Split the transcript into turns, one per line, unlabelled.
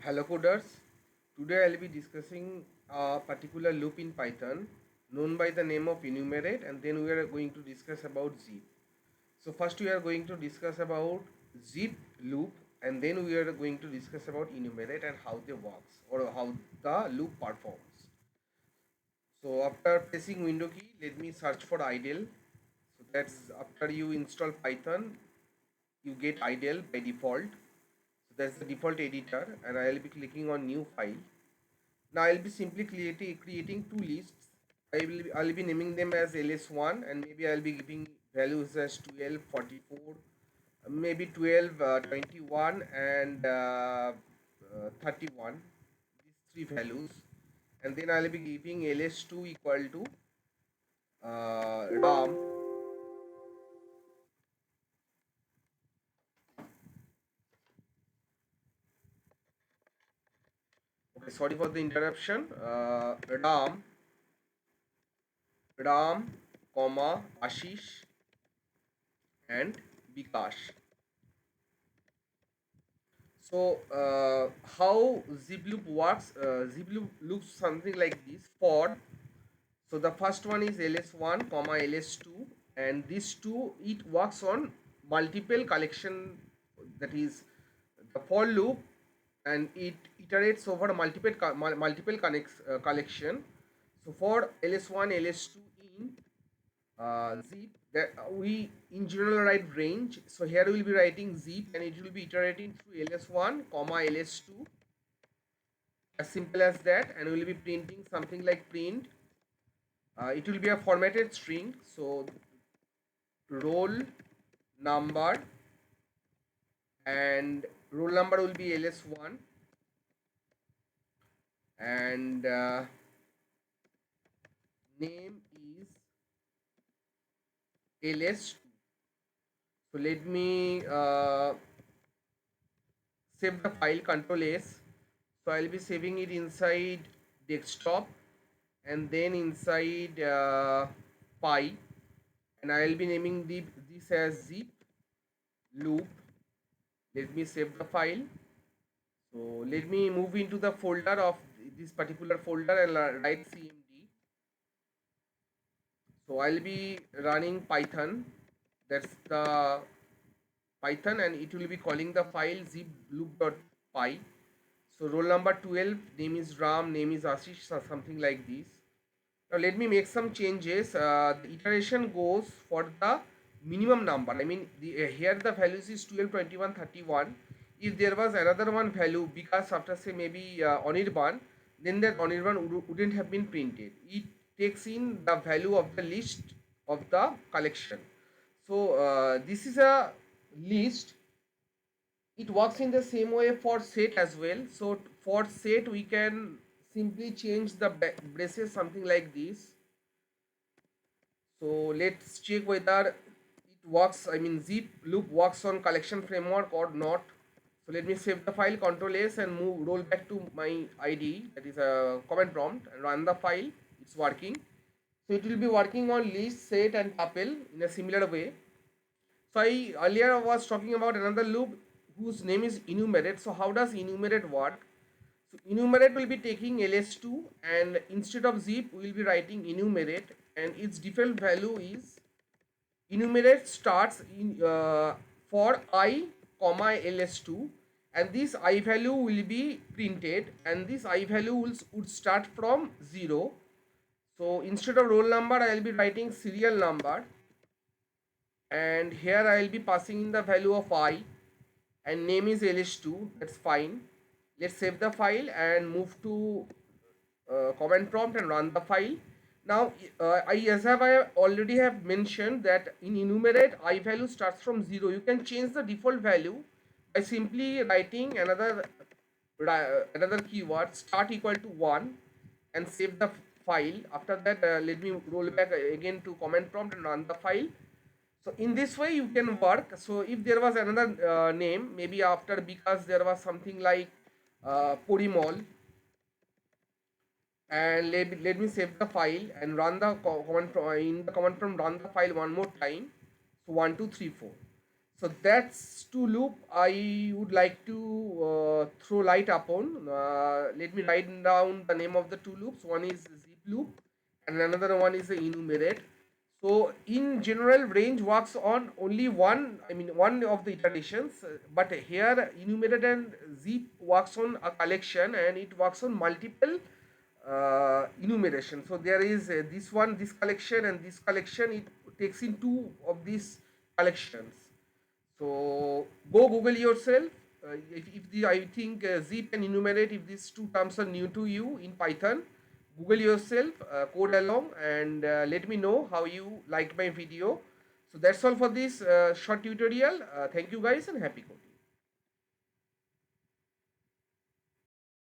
Hello coders, today I'll be discussing a particular loop in Python known by the name of enumerate, and then we are going to discuss about zip. So first we are going to discuss about zip loop, and then we are going to discuss about enumerate and how they works or how the loop performs. So after pressing window key, let me search for idle. So that's after you install Python, you get idle by default. So that's the default editor, and I'll be clicking on new file. Now I'll be simply creating two lists. I'll be naming them as ls1, and maybe I'll be giving values as 12, 44, maybe 12, 21, and 31. These three values, and then I'll be giving ls2 equal to ram. Okay, sorry for the interruption. Ram, comma Ashish and Bikash. So how zip loop works? Zip loop looks something like this. For so the first one is ls1 comma ls2, and these two it works on multiple collection, that is the for loop, and it iterates over multiple collection. So for ls1 ls2 in zip, that we in general write range. So here we will be writing zip, and it will be iterating through ls1 comma ls2, as simple as that, and we will be printing something like print. It will be a formatted string, so roll number, and roll number will be ls1, and name is ls2. So let me save the file, control S. So I'll be saving it inside desktop, and then inside py, and I'll be naming this as zip loop. Let me save the file. So let me move into the folder of this particular folder and write cmd. So I'll be running Python. That's the Python, and it will be calling the file zip loop.py. So roll number 12, name is Ram, name is Ashish, or something like this. Now let me make some changes. The iteration goes for the minimum number. I mean, here the values is 12, 21, 31. If there was another one value, because after say maybe Anirban, then that Anirban wouldn't have been printed. It takes in the value of the list of the collection. So this is a list. It works in the same way for set as well. So for set we can simply change the braces something like this. So let's check whether it works, I mean zip loop works on collection framework or not. So let me save the file, control S, and roll back to my IDE, that is a command prompt, and run the file. It's working. So it will be working on list, set and tuple in a similar way. So I earlier was talking about another loop whose name is enumerate. So how does enumerate work? So enumerate will be taking ls2, and instead of zip we will be writing enumerate, and its default value is enumerate starts in for I comma ls2, and this I value will be printed, and this I value would start from 0. So instead of roll number I will be writing serial number, and here I will be passing in the value of I, and name is ls2. That's fine. Let's save the file and move to command prompt and run the file. Now I already have mentioned that in enumerate I value starts from 0. You can change the default value by simply writing another keyword start equal to 1 and save the file. After that let me roll back again to command prompt and run the file. So in this way you can work. So if there was another name, maybe after, because there was something like Porimol, and let me save the file and run the in the command prompt, run the file one more time. So 1 2 3 4. So that's to loop I would like to throw light upon. Let me write down the name of the two loops. One is zip loop and another one is the enumerate. So in general, range works on only one, I mean one of the iterations, but here enumerate and zip works on a collection and it works on multiple enumeration. So there is this one, this collection and this collection, it takes in two of these collections. So go Google yourself. I think zip and enumerate, if these two terms are new to you in Python, Google yourself, code along, and let me know how you liked my video. So that's all for this short tutorial. Thank you guys and happy coding.